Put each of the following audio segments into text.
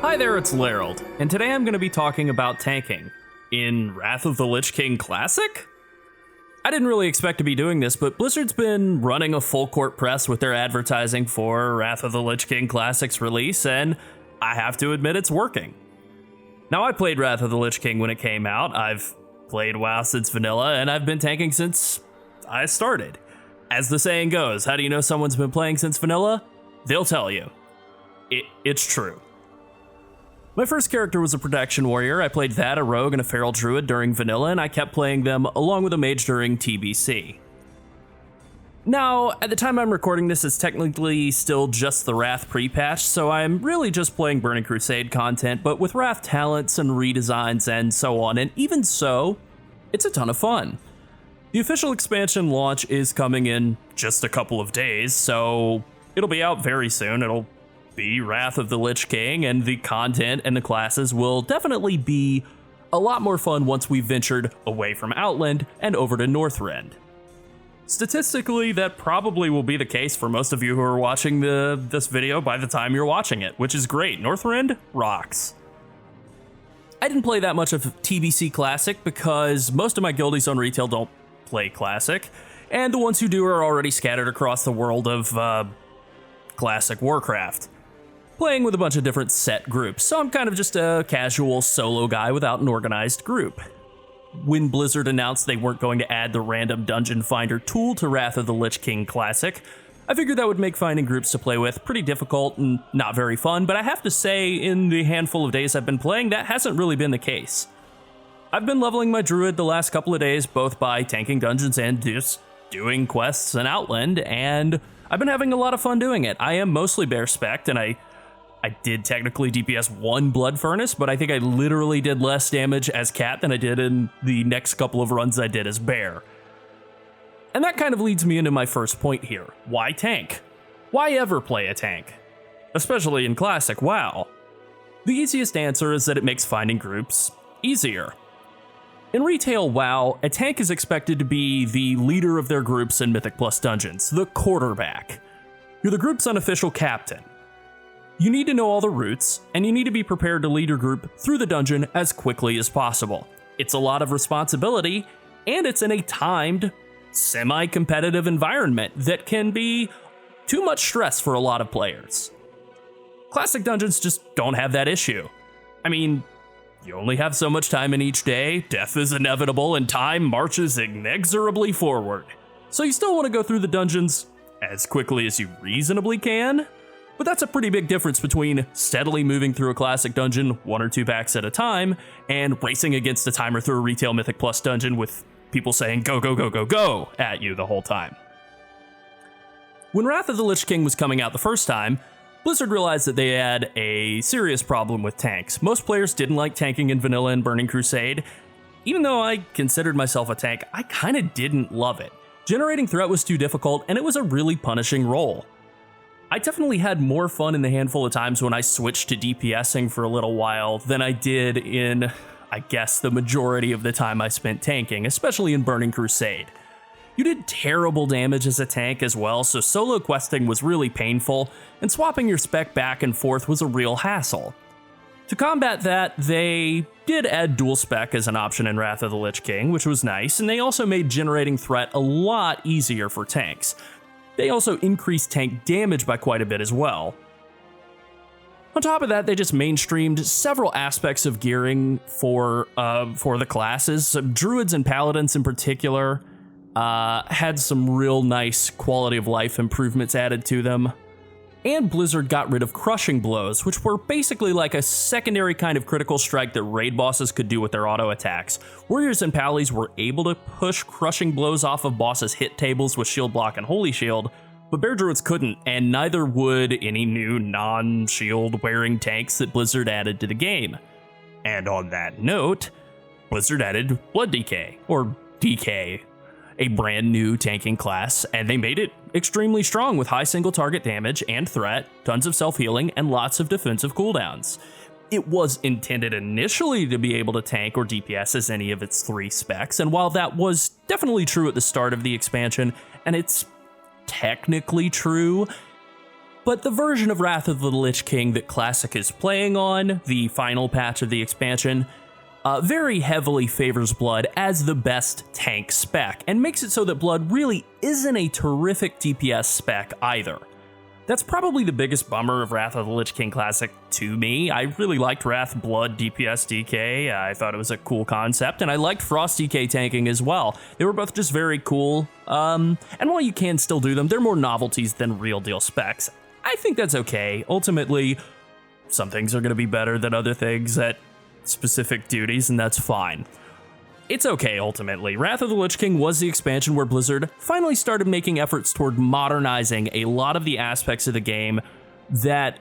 Hi there, it's Llarold, and today I'm going to be talking about tanking in Wrath of the Lich King Classic? I didn't really expect to be doing this, but Blizzard's been running a full court press with their advertising for Wrath of the Lich King Classic's release, and I have to admit it's working. Now, I played Wrath of the Lich King when it came out, I've played WoW since vanilla, and I've been tanking since I started. As the saying goes, how do you know someone's been playing since vanilla? They'll tell you. It's true. My first character was a protection warrior. I played that, a rogue, and a feral druid during vanilla, and I kept playing them along with a mage during TBC. Now, at the time I'm recording this, it's technically still just the Wrath pre-patch, so I'm really just playing Burning Crusade content, but with Wrath talents and redesigns and so on, and even so, it's a ton of fun. The official expansion launch is coming in just a couple of days, so it'll be out very soon. It'll be Wrath of the Lich King, and the content and the classes will definitely be a lot more fun once we've ventured away from Outland and over to Northrend. Statistically, that probably will be the case for most of you who are watching this video by the time you're watching it, which is great. Northrend rocks. I didn't play that much of TBC Classic because most of my guildies on retail don't play Classic, and the ones who do are already scattered across the world of Classic Warcraft, playing with a bunch of different set groups, so I'm kind of just a casual solo guy without an organized group. When Blizzard announced they weren't going to add the random dungeon finder tool to Wrath of the Lich King Classic, I figured that would make finding groups to play with pretty difficult and not very fun, but I have to say, in the handful of days I've been playing, that hasn't really been the case. I've been leveling my druid the last couple of days, both by tanking dungeons and just doing quests in Outland, and I've been having a lot of fun doing it. I am mostly bear spec'd, and I did technically DPS one Blood Furnace, but I think I literally did less damage as Cat than I did in the next couple of runs I did as Bear. And that kind of leads me into my first point here. Why tank? Why ever play a tank? Especially in Classic WoW. The easiest answer is that it makes finding groups easier. In retail WoW, a tank is expected to be the leader of their groups in Mythic Plus dungeons, the quarterback. You're the group's unofficial captain. You need to know all the routes, and you need to be prepared to lead your group through the dungeon as quickly as possible. It's a lot of responsibility, and it's in a timed, semi-competitive environment that can be too much stress for a lot of players. Classic dungeons just don't have that issue. I mean, you only have so much time in each day, death is inevitable, and time marches inexorably forward. So you still want to go through the dungeons as quickly as you reasonably can, but that's a pretty big difference between steadily moving through a Classic dungeon 1 or 2 packs at a time and racing against the timer through a retail Mythic Plus dungeon with people saying go, go, go, go, go at you the whole time. When Wrath of the Lich King was coming out the first time, Blizzard realized that they had a serious problem with tanks. Most players didn't like tanking in vanilla and Burning Crusade. Even though I considered myself a tank, I kinda didn't love it. Generating threat was too difficult, and it was a really punishing role. I definitely had more fun in the handful of times when I switched to DPSing for a little while than I did in, I guess, the majority of the time I spent tanking, especially in Burning Crusade. You did terrible damage as a tank as well, so solo questing was really painful, and swapping your spec back and forth was a real hassle. To combat that, they did add dual spec as an option in Wrath of the Lich King, which was nice, and they also made generating threat a lot easier for tanks. They also increased tank damage by quite a bit as well. On top of that, they just mainstreamed several aspects of gearing for the classes. Druids and Paladins in particular had some real nice quality of life improvements added to them. And Blizzard got rid of crushing blows, which were basically like a secondary kind of critical strike that raid bosses could do with their auto attacks. Warriors and Pallies were able to push crushing blows off of bosses' hit tables with shield block and holy shield, but bear druids couldn't, and neither would any new non-shield wearing tanks that Blizzard added to the game. And on that note, Blizzard added Blood Decay, or DK, a brand new tanking class, and they made it extremely strong with high single target damage and threat, tons of self-healing, and lots of defensive cooldowns. It was intended initially to be able to tank or DPS as any of its 3 specs, and while that was definitely true at the start of the expansion, and it's technically true, But the version of Wrath of the Lich King that Classic is playing on, the final patch of the expansion, very heavily favors Blood as the best tank spec, and makes it so that Blood really isn't a terrific DPS spec either. That's probably the biggest bummer of Wrath of the Lich King Classic to me. I really liked Wrath Blood DPS DK, I thought it was a cool concept, and I liked Frost DK tanking as well. They were both just very cool, and while you can still do them, they're more novelties than real deal specs. I think that's okay. Ultimately, some things are going to be better than other things at specific duties, and that's fine. It's okay, ultimately. Wrath of the Lich King was the expansion where Blizzard finally started making efforts toward modernizing a lot of the aspects of the game that,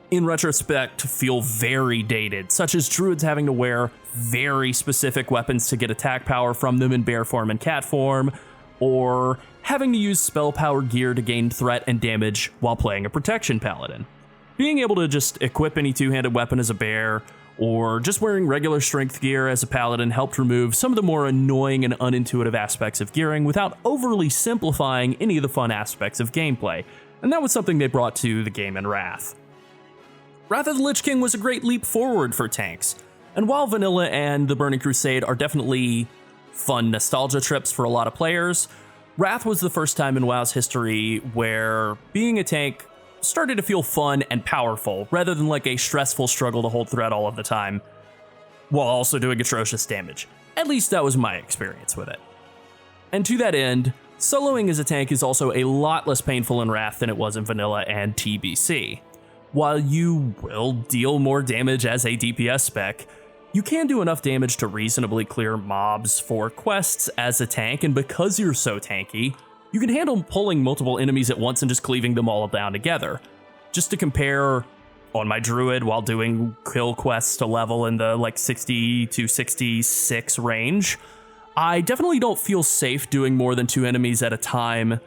in retrospect, feel very dated, such as Druids having to wear very specific weapons to get attack power from them in bear form and cat form, or having to use spell power gear to gain threat and damage while playing a protection paladin. Being able to just equip any two-handed weapon as a bear, or just wearing regular strength gear as a paladin helped remove some of the more annoying and unintuitive aspects of gearing without overly simplifying any of the fun aspects of gameplay, and that was something they brought to the game in Wrath. Wrath of the Lich King was a great leap forward for tanks, and while Vanilla and the Burning Crusade are definitely fun nostalgia trips for a lot of players, Wrath was the first time in WoW's history where being a tank started to feel fun and powerful, rather than like a stressful struggle to hold threat all of the time, while also doing atrocious damage. At least that was my experience with it. And to that end, soloing as a tank is also a lot less painful in Wrath than it was in Vanilla and TBC. While you will deal more damage as a DPS spec, you can do enough damage to reasonably clear mobs for quests as a tank, and because you're so tanky, you can handle pulling multiple enemies at once and just cleaving them all down together. Just to compare, on my Druid while doing kill quests to level in the like 60 to 66 range, I definitely don't feel safe doing more than 2 enemies at a time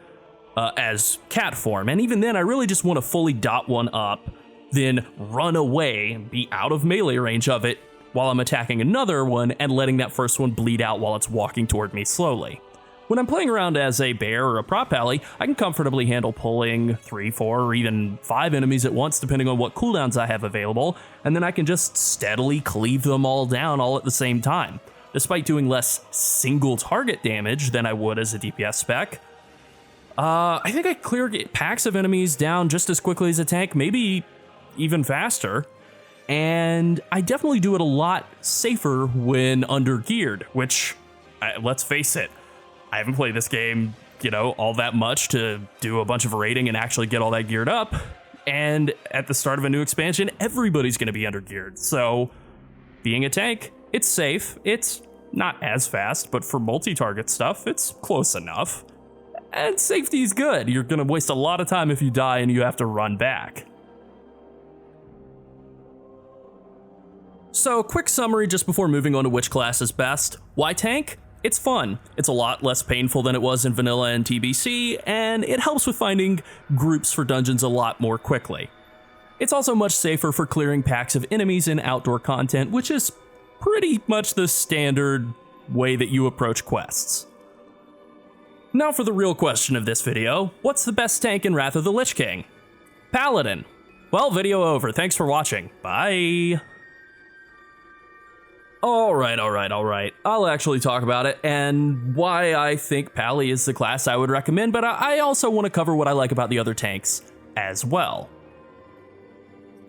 as cat form, and even then I really just want to fully dot one up, then run away and be out of melee range of it while I'm attacking another one and letting that first one bleed out while it's walking toward me slowly. When I'm playing around as a bear or a prop ally, I can comfortably handle pulling 3, 4, or even 5 enemies at once depending on what cooldowns I have available, and then I can just steadily cleave them all down all at the same time. Despite doing less single target damage than I would as a DPS spec, I think I clear packs of enemies down just as quickly as a tank, maybe even faster, and I definitely do it a lot safer when under-geared, which, let's face it, I haven't played this game, all that much to do a bunch of raiding and actually get all that geared up. And at the start of a new expansion, everybody's going to be under-geared. So being a tank, it's safe. It's not as fast, but for multi-target stuff, it's close enough. And safety's good. You're going to waste a lot of time if you die and you have to run back. So quick summary just before moving on to which class is best. Why tank? It's fun. It's a lot less painful than it was in Vanilla and TBC, and it helps with finding groups for dungeons a lot more quickly. It's also much safer for clearing packs of enemies in outdoor content, which is pretty much the standard way that you approach quests. Now for the real question of this video, what's the best tank in Wrath of the Lich King? Paladin. Well, video over. Thanks for watching. Bye. Alright. I'll actually talk about it and why I think Pally is the class I would recommend, but I also want to cover what I like about the other tanks as well.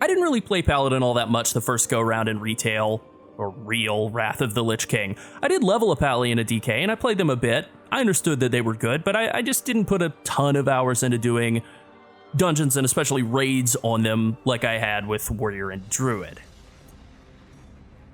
I didn't really play Paladin all that much the first go around in retail, or real Wrath of the Lich King. I did level a Pally and a DK and I played them a bit. I understood that they were good, but I just didn't put a ton of hours into doing dungeons and especially raids on them like I had with Warrior and Druid.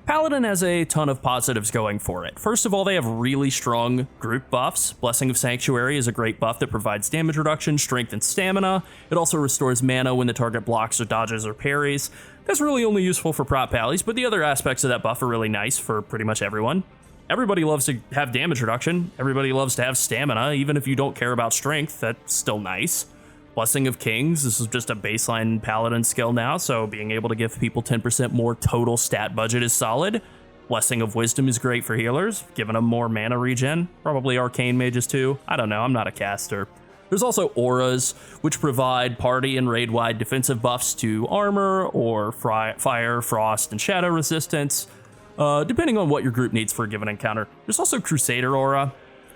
Paladin has a ton of positives going for it. First of all, they have really strong group buffs. Blessing of Sanctuary is a great buff that provides damage reduction, strength, and stamina. It also restores mana when the target blocks or dodges or parries. That's really only useful for prop pallies, but the other aspects of that buff are really nice for pretty much everyone. Everybody loves to have damage reduction. Everybody loves to have stamina. Even if you don't care about strength, that's still nice. Blessing of Kings, this is just a baseline Paladin skill now, so being able to give people 10% more total stat budget is solid. Blessing of Wisdom is great for healers, giving them more mana regen. Probably Arcane Mages too. I don't know, I'm not a caster. There's also auras, which provide party and raid-wide defensive buffs to armor or fire, frost, and shadow resistance, depending on what your group needs for a given encounter. There's also Crusader aura.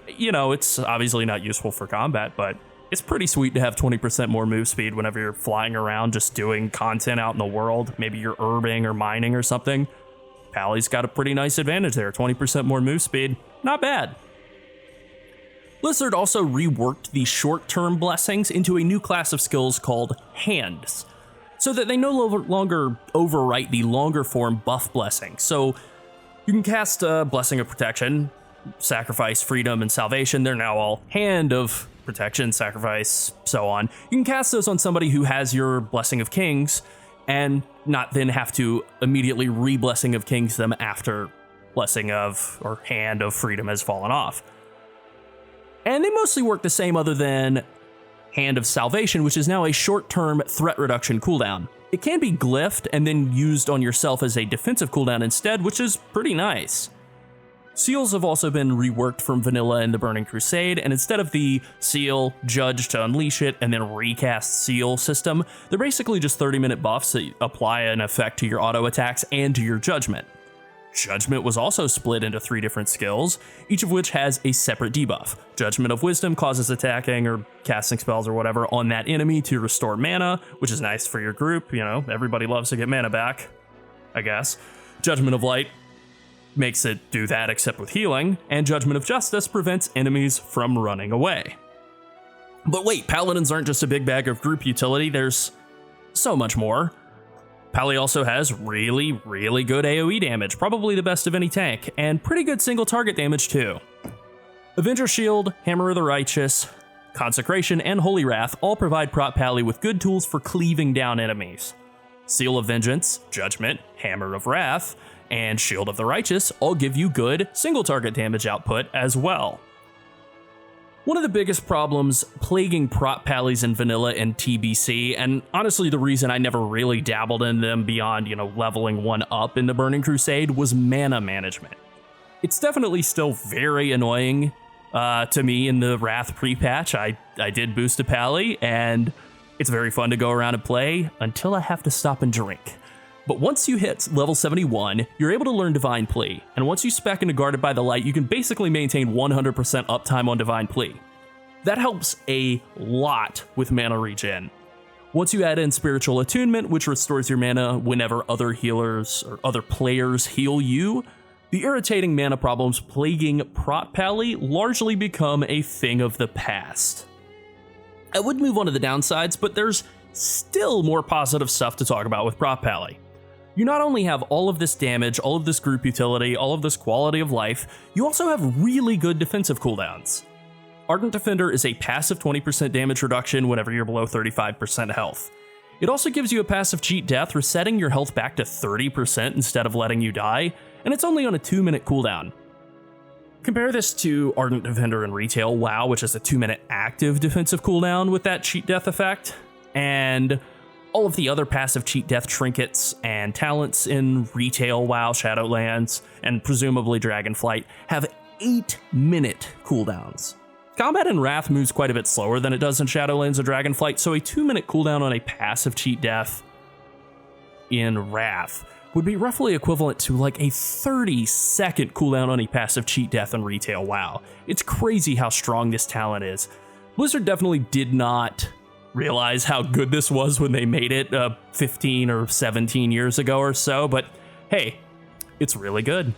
You know, it's obviously not useful for combat, but it's pretty sweet to have 20% more move speed whenever you're flying around just doing content out in the world. Maybe you're herbing or mining or something. Pally's got a pretty nice advantage there, 20% more move speed. Not bad. Blizzard also reworked the short-term blessings into a new class of skills called Hands, so that they no longer overwrite the longer-form buff blessing. So you can cast a Blessing of Protection, Sacrifice, Freedom, and Salvation. They're now all Hand of Protection, Sacrifice, so on. You can cast those on somebody who has your Blessing of Kings, and not then have to immediately re-Blessing of Kings them after Blessing of, or Hand of Freedom has fallen off. And they mostly work the same other than Hand of Salvation, which is now a short-term threat reduction cooldown. It can be glyphed and then used on yourself as a defensive cooldown instead, which is pretty nice. Seals have also been reworked from vanilla in the Burning Crusade, and instead of the seal, judge to unleash it, and then recast seal system, they're basically just 30-minute buffs that apply an effect to your auto attacks and to your judgment. Judgment was also split into 3 different skills, each of which has a separate debuff. Judgment of Wisdom causes attacking or casting spells or whatever on that enemy to restore mana, which is nice for your group. You know, everybody loves to get mana back, I guess. Judgment of Light makes it do that except with healing, and Judgment of Justice prevents enemies from running away. But wait, Paladins aren't just a big bag of group utility, there's so much more. Pally also has really good AoE damage, probably the best of any tank, and pretty good single target damage too. Avenger Shield, Hammer of the Righteous, Consecration, and Holy Wrath all provide Prot Pally with good tools for cleaving down enemies. Seal of Vengeance, Judgment, Hammer of Wrath, and Shield of the Righteous all give you good single target damage output as well. One of the biggest problems plaguing prot pallies in vanilla and TBC, and honestly the reason I never really dabbled in them beyond, leveling one up in the Burning Crusade, was mana management. It's definitely still very annoying to me in the Wrath pre-patch. I did boost a pally, and it's very fun to go around and play until I have to stop and drink. But once you hit level 71, you're able to learn Divine Plea, and once you spec into Guarded by the Light, you can basically maintain 100% uptime on Divine Plea. That helps a lot with mana regen. Once you add in Spiritual Attunement, which restores your mana whenever other healers or other players heal you, the irritating mana problems plaguing Prot Pally largely become a thing of the past. I would move on to the downsides, but there's still more positive stuff to talk about with Prot Pally. You not only have all of this damage, all of this group utility, all of this quality of life, you also have really good defensive cooldowns. Ardent Defender is a passive 20% damage reduction whenever you're below 35% health. It also gives you a passive cheat death, resetting your health back to 30% instead of letting you die, and it's only on a 2-minute cooldown. Compare this to Ardent Defender in Retail WoW, which is a 2-minute active defensive cooldown with that cheat death effect, and all of the other passive cheat death trinkets and talents in Retail WoW, Shadowlands, and presumably Dragonflight have 8-minute cooldowns. Combat in Wrath moves quite a bit slower than it does in Shadowlands or Dragonflight, so a 2-minute cooldown on a passive cheat death in Wrath would be roughly equivalent to like a 30-second cooldown on a passive cheat death in Retail WoW. It's crazy how strong this talent is. Blizzard definitely did not realize how good this was when they made it 15 or 17 years ago or so, but hey, it's really good.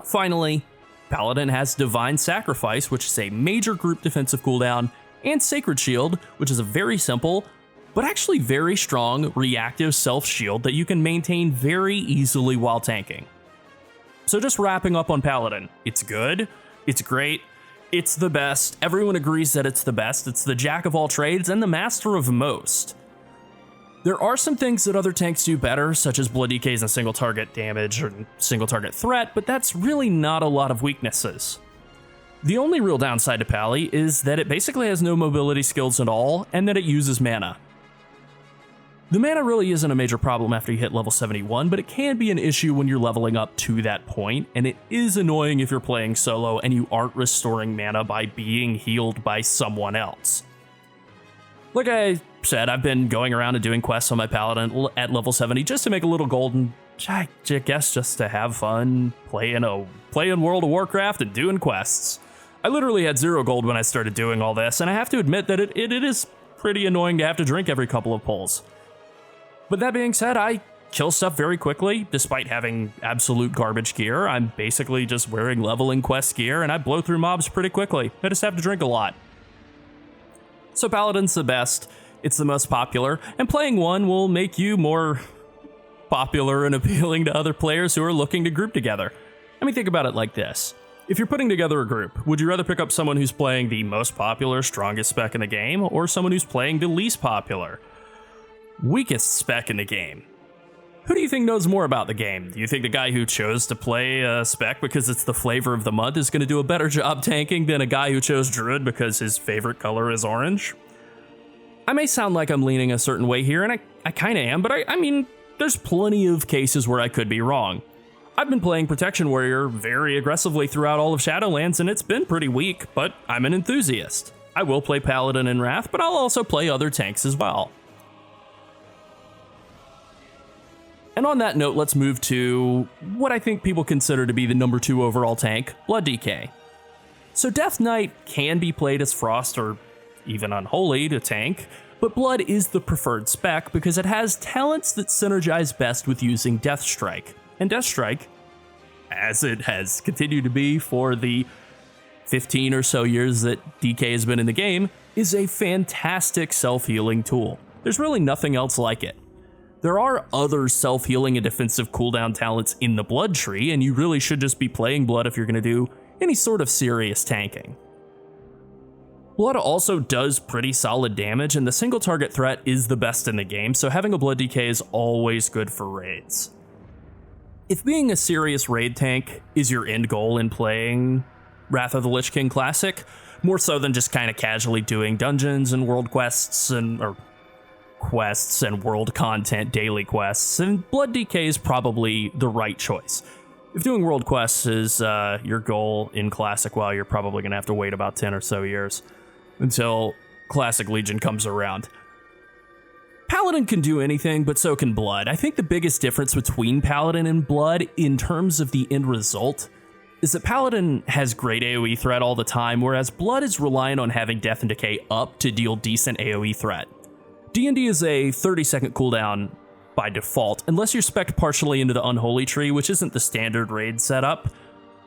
Finally, Paladin has Divine Sacrifice, which is a major group defensive cooldown, and Sacred Shield, which is a very simple, but actually very strong reactive self-shield that you can maintain very easily while tanking. So just wrapping up on Paladin, it's good, it's great, it's the best, everyone agrees that it's the best, it's the jack of all trades and the master of most. There are some things that other tanks do better, such as blood decays and single target damage or single target threat, but that's really not a lot of weaknesses. The only real downside to Pally is that it basically has no mobility skills at all, and that it uses mana. The mana really isn't a major problem after you hit level 71, but it can be an issue when you're leveling up to that point, and it is annoying if you're playing solo and you aren't restoring mana by being healed by someone else. Like I said, I've been going around and doing quests on my Paladin at level 70 just to make a little gold, and I guess just to have fun playing World of Warcraft and doing quests. I literally had 0 gold when I started doing all this, and I have to admit that it is pretty annoying to have to drink every couple of pulls. But that being said, I kill stuff very quickly, despite having absolute garbage gear. I'm basically just wearing leveling quest gear, and I blow through mobs pretty quickly. I just have to drink a lot. So Paladin's the best, it's the most popular, and playing one will make you more popular and appealing to other players who are looking to group together. I mean, think about it like this. If you're putting together a group, would you rather pick up someone who's playing the most popular, strongest spec in the game, or someone who's playing the least popular, weakest spec in the game? Who do you think knows more about the game? Do you think the guy who chose to play a spec because it's the flavor of the month is going to do a better job tanking than a guy who chose Druid because his favorite color is orange? I may sound like I'm leaning a certain way here, and I kind of am, but I mean, there's plenty of cases where I could be wrong. I've been playing Protection Warrior very aggressively throughout all of Shadowlands, and it's been pretty weak, but I'm an enthusiast. I will play Paladin and Wrath, but I'll also play other tanks as well. And on that note, let's move to what I think people consider to be the number 2 overall tank, Blood DK. So Death Knight can be played as Frost or even Unholy to tank, but Blood is the preferred spec because it has talents that synergize best with using Death Strike. And Death Strike, as it has continued to be for the 15 or so years that DK has been in the game, is a fantastic self-healing tool. There's really nothing else like it. There are other self-healing and defensive cooldown talents in the Blood tree, and you really should just be playing Blood if you're going to do any sort of serious tanking. Blood also does pretty solid damage, and the single target threat is the best in the game, so having a Blood DK is always good for raids. If being a serious raid tank is your end goal in playing Wrath of the Lich King Classic, more so than just kind of casually doing dungeons and world quests and world content, daily quests, and Blood DK is probably the right choice. If doing world quests is your goal in Classic, well, you're probably going to have to wait about 10 or so years until Classic Legion comes around. Paladin can do anything, but so can Blood. I think the biggest difference between Paladin and Blood in terms of the end result is that Paladin has great AoE threat all the time, whereas Blood is reliant on having Death and Decay up to deal decent AoE threat. D&D is a 30-second cooldown by default, unless you're spec'd partially into the Unholy tree, which isn't the standard raid setup.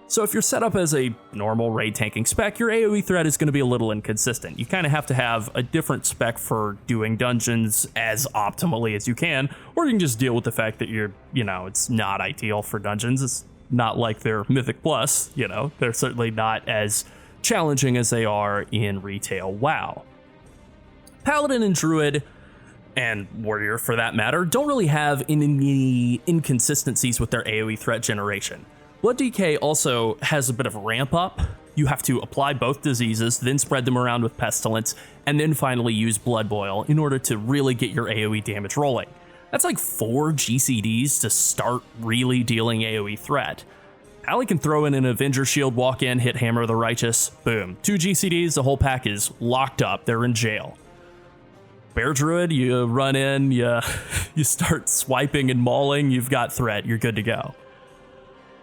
So if you're set up as a normal raid tanking spec, your AoE threat is going to be a little inconsistent. You kind of have to have a different spec for doing dungeons as optimally as you can, or you can just deal with the fact that it's not ideal for dungeons. It's not like they're Mythic Plus, they're certainly not as challenging as they are in retail WoW. Paladin and Druid, and Warrior for that matter, don't really have any inconsistencies with their AoE threat generation. Blood DK also has a bit of a ramp up. You have to apply both diseases, then spread them around with Pestilence, and then finally use Blood Boil in order to really get your AoE damage rolling. That's like 4 GCDs to start really dealing AoE threat. Pally can throw in an Avenger Shield, walk in, hit Hammer of the Righteous, boom. 2 GCDs, the whole pack is locked up, they're in jail. Bear Druid, you run in, you start swiping and mauling, you've got threat, you're good to go.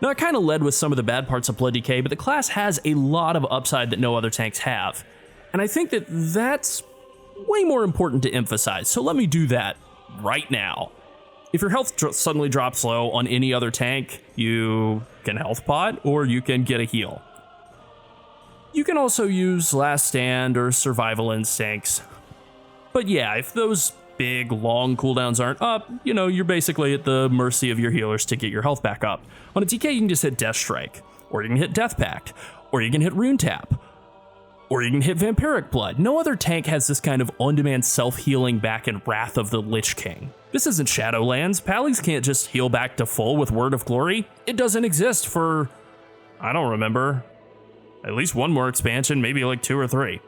Now, I kind of led with some of the bad parts of Blood DK, but the class has a lot of upside that no other tanks have. And I think that that's way more important to emphasize, so let me do that right now. If your health suddenly drops low on any other tank, you can health pot, or you can get a heal. You can also use Last Stand or Survival Instincts. But yeah, if those big, long cooldowns aren't up, you're basically at the mercy of your healers to get your health back up. On a DK, you can just hit Death Strike, or you can hit Death Pact, or you can hit Rune Tap, or you can hit Vampiric Blood. No other tank has this kind of on-demand self-healing back in Wrath of the Lich King. This isn't Shadowlands. Pallies can't just heal back to full with Word of Glory. It doesn't exist for, I don't remember, at least one more expansion, maybe like 2 or 3.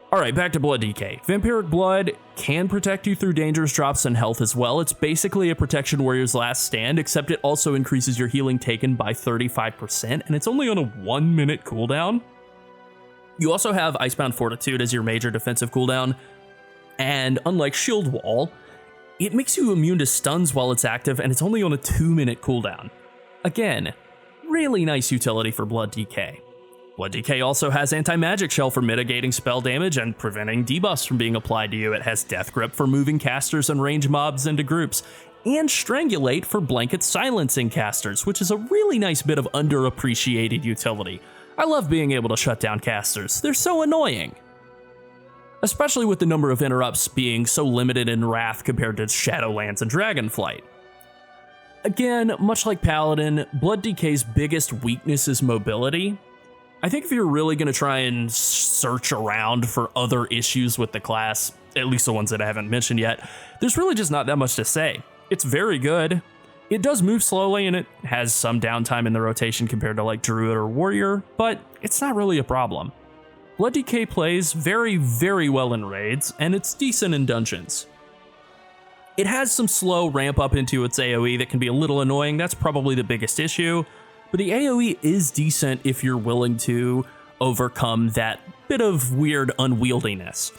Alright, back to Blood DK. Vampiric Blood can protect you through dangerous drops and health as well. It's basically a Protection Warrior's Last Stand, except it also increases your healing taken by 35%, and it's only on a 1 minute cooldown. You also have Icebound Fortitude as your major defensive cooldown, and unlike Shield Wall, it makes you immune to stuns while it's active, and it's only on a 2 minute cooldown. Again, really nice utility for Blood DK. Blood DK also has Anti-Magic Shell for mitigating spell damage and preventing debuffs from being applied to you. It has Death Grip for moving casters and range mobs into groups, and Strangulate for blanket silencing casters, which is a really nice bit of underappreciated utility. I love being able to shut down casters. They're so annoying. Especially with the number of interrupts being so limited in Wrath compared to Shadowlands and Dragonflight. Again, much like Paladin, Blood DK's biggest weakness is mobility. I think if you're really going to try and search around for other issues with the class, at least the ones that I haven't mentioned yet, there's really just not that much to say. It's very good. It does move slowly and it has some downtime in the rotation compared to like Druid or Warrior, but it's not really a problem. Blood DK plays very, very well in raids, and it's decent in dungeons. It has some slow ramp up into its AoE that can be a little annoying. That's probably the biggest issue. But the AoE is decent if you're willing to overcome that bit of weird unwieldiness.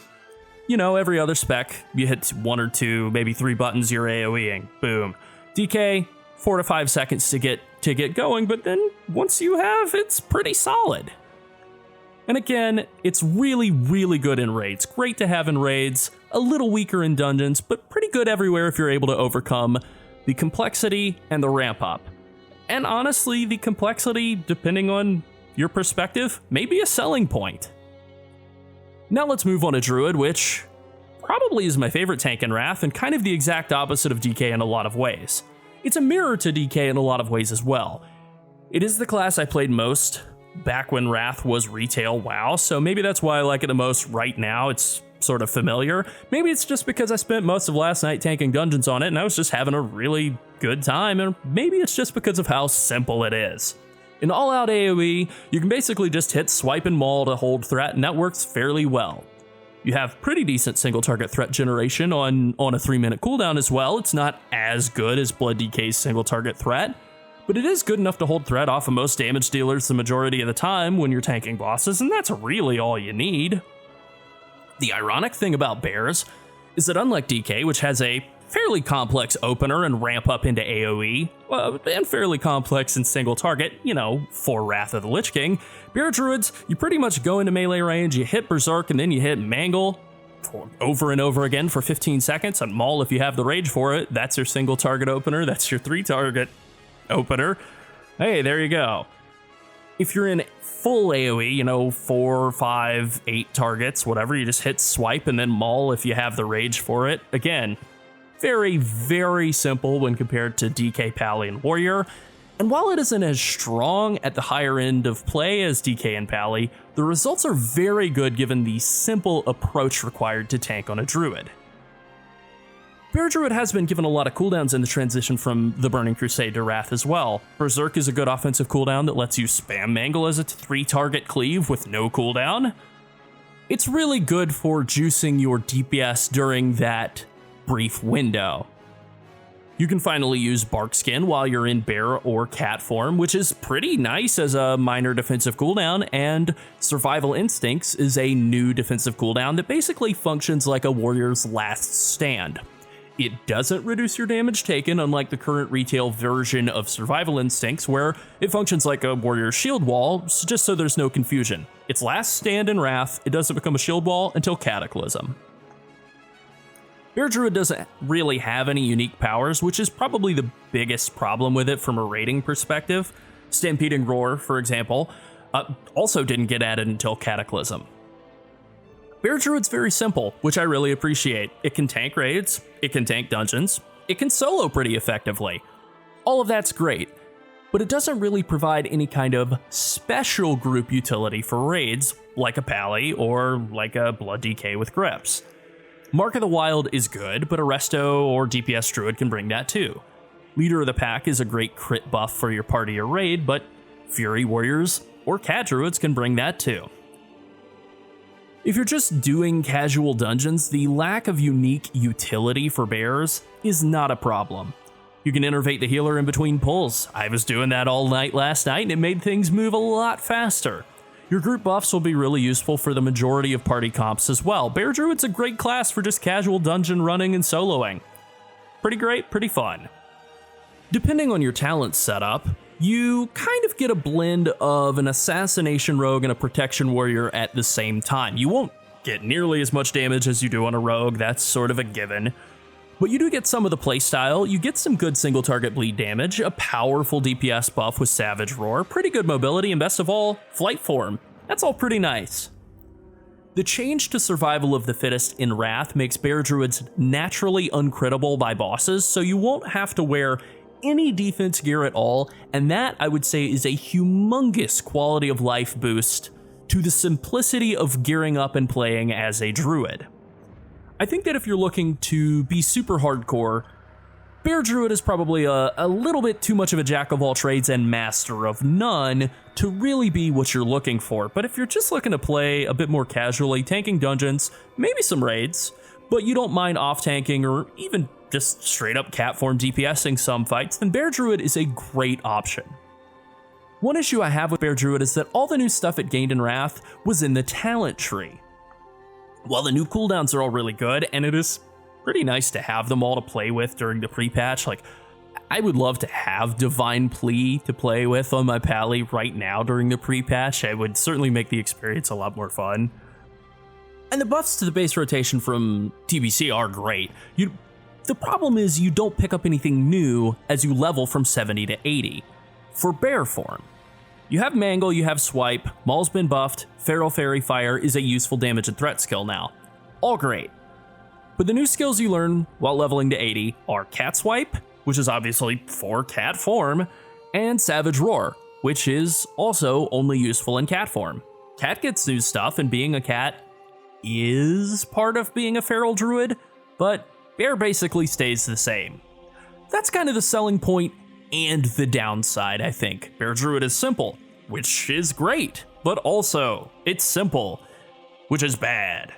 You know, every other spec, you hit 1 or 2, maybe 3 buttons, you're AoEing. Boom. DK, 4 to 5 seconds to get going, but then once you have, it's pretty solid. And again, it's really, really good in raids. Great to have in raids, a little weaker in dungeons, but pretty good everywhere if you're able to overcome the complexity and the ramp up. And honestly, the complexity, depending on your perspective, may be a selling point. Now let's move on to Druid, which probably is my favorite tank in Wrath and kind of the exact opposite of DK in a lot of ways. It's a mirror to DK in a lot of ways as well. It is the class I played most back when Wrath was retail WoW, so maybe that's why I like it the most right now. It's sort of familiar. Maybe it's just because I spent most of last night tanking dungeons on it and I was just having a really good time, and maybe it's just because of how simple it is. In all-out AoE, you can basically just hit swipe and maul to hold threat, and that works fairly well. You have pretty decent single target threat generation on a 3-minute cooldown as well. It's not as good as Blood DK's single target threat, but it is good enough to hold threat off of most damage dealers the majority of the time when you're tanking bosses, and that's really all you need. The ironic thing about Bears is that unlike DK, which has a fairly complex opener and ramp up into AoE, and fairly complex in single target, you know, for Wrath of the Lich King, Bear Druids, you pretty much go into melee range, you hit Berserk, and then you hit Mangle over and over again for 15 seconds, and Maul if you have the rage for it. That's your single target opener, that's your 3-target opener. Hey, there you go. If you're in full AoE, you know, 4, 5, 8 targets, whatever, you just hit swipe and then maul if you have the rage for it. Again, very, very simple when compared to DK, Pally, and Warrior. And while it isn't as strong at the higher end of play as DK and Pally, the results are very good given the simple approach required to tank on a Druid. Bear Druid has been given a lot of cooldowns in the transition from the Burning Crusade to Wrath as well. Berserk is a good offensive cooldown that lets you spam Mangle as a 3-target cleave with no cooldown. It's really good for juicing your DPS during that brief window. You can finally use Barkskin while you're in bear or cat form, which is pretty nice as a minor defensive cooldown, and Survival Instincts is a new defensive cooldown that basically functions like a warrior's last stand. It doesn't reduce your damage taken, unlike the current retail version of Survival Instincts, where it functions like a warrior's shield wall, just so there's no confusion. Its last stand in Wrath, it doesn't become a shield wall until Cataclysm. Bear Druid doesn't really have any unique powers, which is probably the biggest problem with it from a rating perspective. Stampeding Roar, for example, also didn't get added until Cataclysm. Bear Druid's very simple, which I really appreciate. It can tank raids, it can tank dungeons, it can solo pretty effectively. All of that's great, but it doesn't really provide any kind of special group utility for raids, like a Pally or like a Blood DK with Grips. Mark of the Wild is good, but a Resto or DPS Druid can bring that too. Leader of the Pack is a great crit buff for your party or raid, but Fury Warriors or Cat Druids can bring that too. If you're just doing casual dungeons, the lack of unique utility for bears is not a problem. You can innervate the healer in between pulls. I was doing that all night last night and it made things move a lot faster. Your group buffs will be really useful for the majority of party comps as well. Bear Druid's a great class for just casual dungeon running and soloing. Pretty great, pretty fun. Depending on your talent setup, you kind of get a blend of an assassination rogue and a protection warrior at the same time. You won't get nearly as much damage as you do on a rogue, that's sort of a given. But you do get some of the playstyle, you get some good single target bleed damage, a powerful DPS buff with Savage Roar, pretty good mobility, and best of all, flight form. That's all pretty nice. The change to survival of the fittest in Wrath makes Bear Druids naturally uncrittable by bosses, so you won't have to wear any defense gear at all, and that, I would say, is a humongous quality of life boost to the simplicity of gearing up and playing as a druid. I think that if you're looking to be super hardcore, Bear Druid is probably a little bit too much of a jack of all trades and master of none to really be what you're looking for, but if you're just looking to play a bit more casually, tanking dungeons, maybe some raids, but you don't mind off-tanking or even just straight up cat form DPSing some fights, then Bear Druid is a great option. One issue I have with Bear Druid is that all the new stuff it gained in Wrath was in the talent tree. While the new cooldowns are all really good, and it is pretty nice to have them all to play with during the pre-patch, like, I would love to have Divine Plea to play with on my Pally right now during the pre-patch. It would certainly make the experience a lot more fun. And the buffs to the base rotation from TBC are great. The problem is you don't pick up anything new as you level from 70 to 80. For Bear form, you have Mangle, you have Swipe, Maul's been buffed, Feral Fairy Fire is a useful damage and threat skill now. All great. But the new skills you learn while leveling to 80 are Cat Swipe, which is obviously for cat form, and Savage Roar, which is also only useful in cat form. Cat gets new stuff, and being a cat is part of being a feral druid, but Bear basically stays the same. That's kind of the selling point and the downside, I think. Bear Druid is simple, which is great, but also it's simple, which is bad.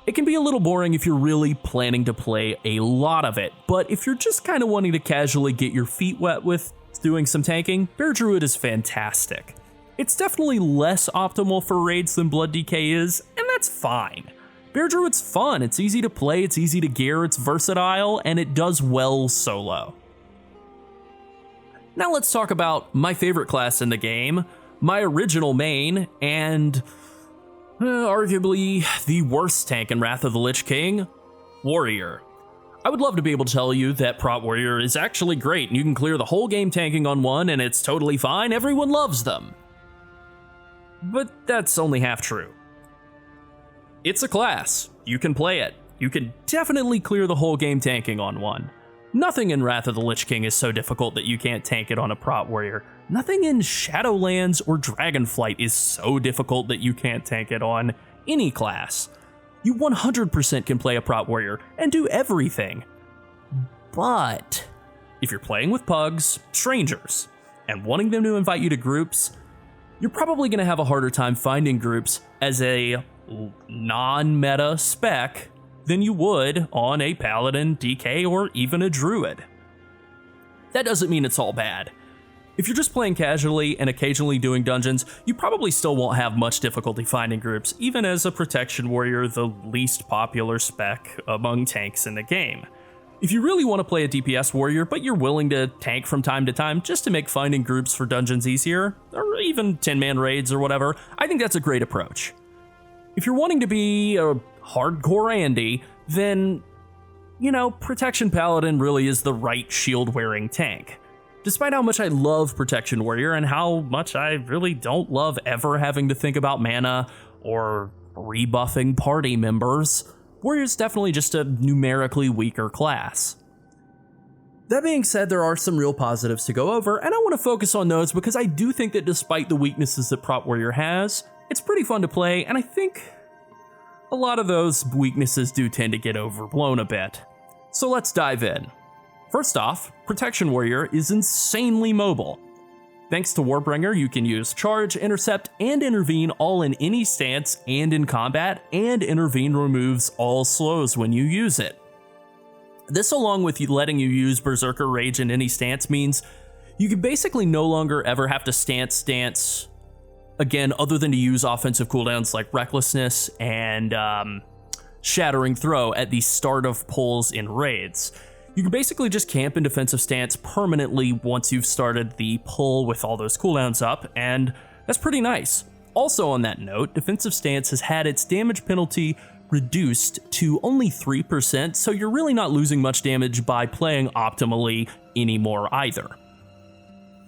It can be a little boring if you're really planning to play a lot of it, but if you're just kind of wanting to casually get your feet wet with doing some tanking, Bear Druid is fantastic. It's definitely less optimal for raids than Blood DK is, and that's fine. Bear Druid's fun, it's easy to play, it's easy to gear, it's versatile, and it does well solo. Now let's talk about my favorite class in the game, my original main, and arguably the worst tank in Wrath of the Lich King, Warrior. I would love to be able to tell you that Prot Warrior is actually great, and you can clear the whole game tanking on one, and it's totally fine, everyone loves them. But that's only half true. It's a class. You can play it. You can definitely clear the whole game tanking on one. Nothing in Wrath of the Lich King is so difficult that you can't tank it on a Prot Warrior. Nothing in Shadowlands or Dragonflight is so difficult that you can't tank it on any class. You 100% can play a Prot Warrior and do everything. But if you're playing with pugs, strangers, and wanting them to invite you to groups, you're probably going to have a harder time finding groups as a non-meta spec than you would on a Paladin, DK, or even a Druid. That doesn't mean it's all bad. If you're just playing casually and occasionally doing dungeons, you probably still won't have much difficulty finding groups, even as a Protection Warrior, the least popular spec among tanks in the game. If you really want to play a DPS warrior, but you're willing to tank from time to time just to make finding groups for dungeons easier, or even 10-man raids or whatever, I think that's a great approach. If you're wanting to be a hardcore Andy, then, Protection Paladin really is the right shield-wearing tank. Despite how much I love Protection Warrior and how much I really don't love ever having to think about mana or rebuffing party members, Warrior's definitely just a numerically weaker class. That being said, there are some real positives to go over, and I want to focus on those because I do think that despite the weaknesses that Prot Warrior has, it's pretty fun to play, and I think a lot of those weaknesses do tend to get overblown a bit. So let's dive in. First off, Protection Warrior is insanely mobile. Thanks to Warbringer, you can use Charge, Intercept, and Intervene all in any stance and in combat, and Intervene removes all slows when you use it. This, along with letting you use Berserker Rage in any stance, means you can basically no longer ever have to stance again, other than to use offensive cooldowns like Recklessness and Shattering Throw at the start of pulls in raids. You can basically just camp in defensive stance permanently once you've started the pull with all those cooldowns up, and that's pretty nice. Also on that note, defensive stance has had its damage penalty reduced to only 3%, so you're really not losing much damage by playing optimally anymore either.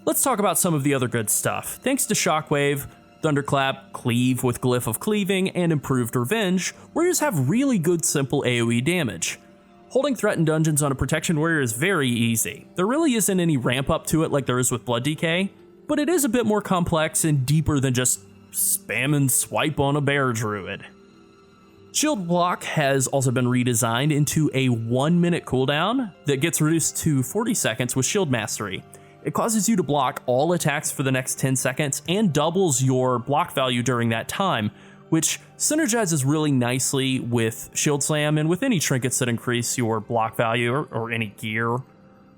Let's talk about some of the other good stuff. Thanks to Shockwave, Thunderclap, Cleave with Glyph of Cleaving, and Improved Revenge, warriors have really good simple AoE damage. Holding threatened dungeons on a Protection Warrior is very easy. There really isn't any ramp up to it like there is with Blood DK, but it is a bit more complex and deeper than just spam and swipe on a Bear Druid. Shield Block has also been redesigned into a 1-minute cooldown that gets reduced to 40 seconds with Shield Mastery. It causes you to block all attacks for the next 10 seconds and doubles your block value during that time, which synergizes really nicely with Shield Slam and with any trinkets that increase your block value or any gear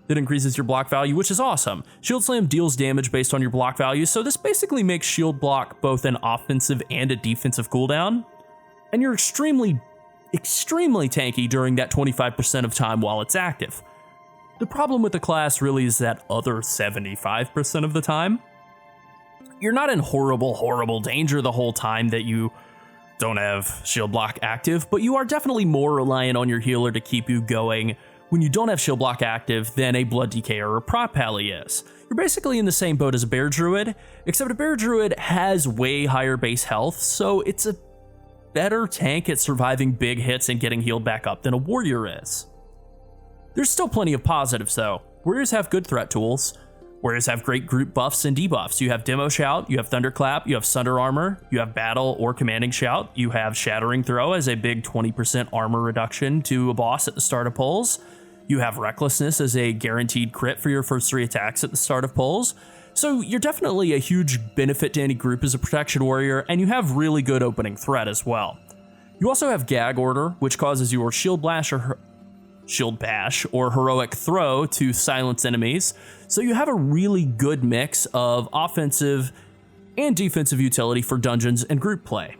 that increases your block value, which is awesome. Shield Slam deals damage based on your block value, so this basically makes Shield Block both an offensive and a defensive cooldown, and you're extremely tanky during that 25% of time while it's active. The problem with the class really is that other 75% of the time, you're not in horrible danger the whole time that you don't have Shield Block active, but you are definitely more reliant on your healer to keep you going when you don't have Shield Block active than a Blood DK or a Prot Pally is. You're basically in the same boat as a Bear Druid, except a Bear Druid has way higher base health, so it's a better tank at surviving big hits and getting healed back up than a Warrior is. There's still plenty of positives though. Warriors have good threat tools. Warriors have great group buffs and debuffs. You have Demo Shout, you have Thunderclap, you have Sunder Armor, you have Battle or Commanding Shout, you have Shattering Throw as a big 20% armor reduction to a boss at the start of pulls. You have Recklessness as a guaranteed crit for your first 3 attacks at the start of pulls. So you're definitely a huge benefit to any group as a Protection Warrior, and you have really good opening threat as well. You also have Gag Order, which causes your Shield Bash or Heroic Throw to silence enemies, so you have a really good mix of offensive and defensive utility for dungeons and group play.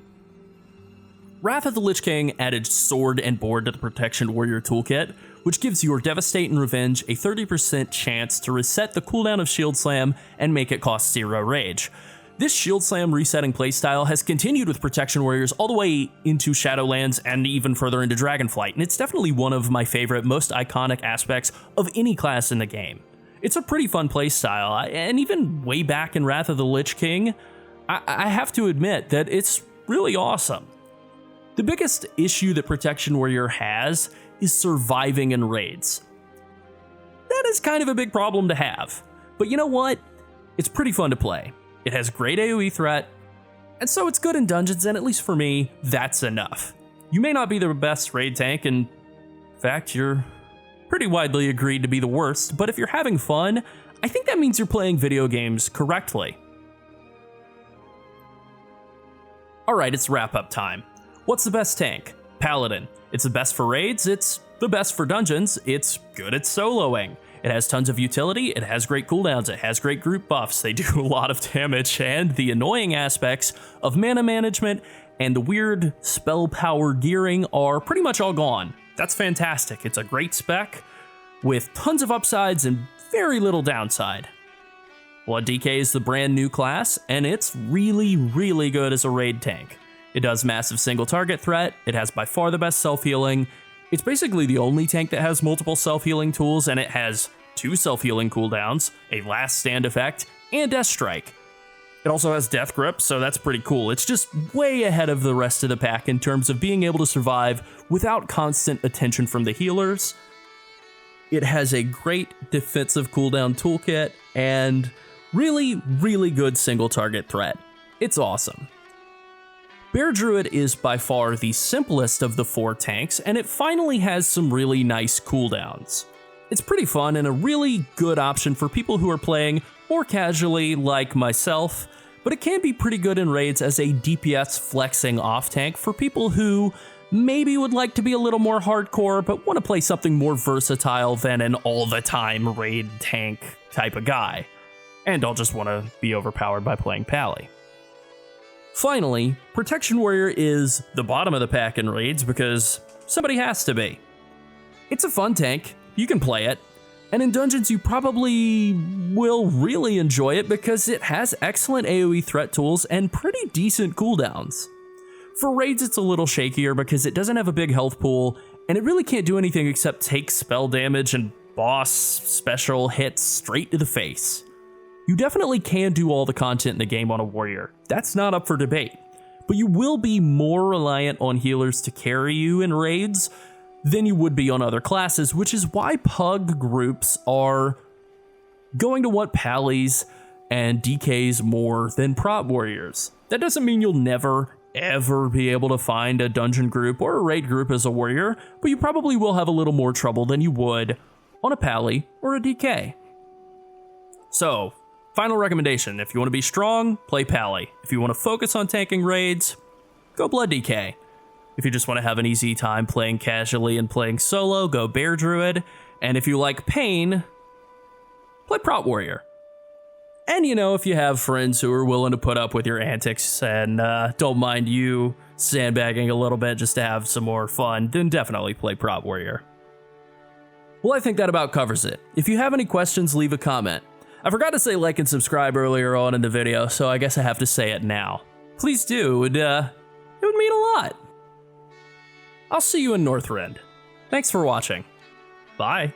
Wrath of the Lich King added Sword and Board to the Protection Warrior toolkit, which gives your Devastate and Revenge a 30% chance to reset the cooldown of Shield Slam and make it cost 0 rage. This Shield Slam resetting playstyle has continued with Protection Warriors all the way into Shadowlands and even further into Dragonflight, and it's definitely one of my favorite, most iconic aspects of any class in the game. It's a pretty fun playstyle, and even way back in Wrath of the Lich King, I have to admit that it's really awesome. The biggest issue that Protection Warrior has is surviving in raids. That is kind of a big problem to have, but you know what? It's pretty fun to play. It has great AoE threat, and so it's good in dungeons, and at least for me, that's enough. You may not be the best raid tank, and in fact, you're pretty widely agreed to be the worst, but if you're having fun, I think that means you're playing video games correctly. Alright, it's wrap-up time. What's the best tank? Paladin. It's the best for raids, it's the best for dungeons, it's good at soloing. It has tons of utility, it has great cooldowns, it has great group buffs, they do a lot of damage, and the annoying aspects of mana management and the weird spell power gearing are pretty much all gone. That's fantastic. It's a great spec with tons of upsides and very little downside. Blood DK is the brand new class, and it's really good as a raid tank. It does massive single target threat, it has by far the best self-healing. It's basically the only tank that has multiple self-healing tools, and it has 2 self-healing cooldowns, a last stand effect, and Death Strike. It also has Death Grip, so that's pretty cool. It's just way ahead of the rest of the pack in terms of being able to survive without constant attention from the healers. It has a great defensive cooldown toolkit, and really good single target threat. It's awesome. Bear Druid is by far the simplest of the 4 tanks, and it finally has some really nice cooldowns. It's pretty fun and a really good option for people who are playing or casually like myself, but it can be pretty good in raids as a DPS flexing off tank for people who maybe would like to be a little more hardcore, but want to play something more versatile than an all-the-time raid tank type of guy, and don't just want to be overpowered by playing Pally. Finally, Protection Warrior is the bottom of the pack in raids because somebody has to be. It's a fun tank, you can play it, and in dungeons you probably will really enjoy it because it has excellent AoE threat tools and pretty decent cooldowns. For raids it's a little shakier because it doesn't have a big health pool, and it really can't do anything except take spell damage and boss special hits straight to the face. You definitely can do all the content in the game on a warrior, that's not up for debate, but you will be more reliant on healers to carry you in raids than you would be on other classes, which is why pug groups are going to want Pallies and DKs more than prot warriors. That doesn't mean you'll never, ever be able to find a dungeon group or a raid group as a warrior, but you probably will have a little more trouble than you would on a Pally or a DK. So, final recommendation, if you want to be strong, play Pally. If you want to focus on tanking raids, go Blood DK. If you just want to have an easy time playing casually and playing solo, go Bear Druid. And if you like pain, play Prot Warrior. And you know, if you have friends who are willing to put up with your antics and don't mind you sandbagging a little bit just to have some more fun, then definitely play Prot Warrior. Well, I think that about covers it. If you have any questions, leave a comment. I forgot to say like and subscribe earlier on in the video, so I guess I have to say it now. Please do, it would mean a lot. I'll see you in Northrend. Thanks for watching. Bye.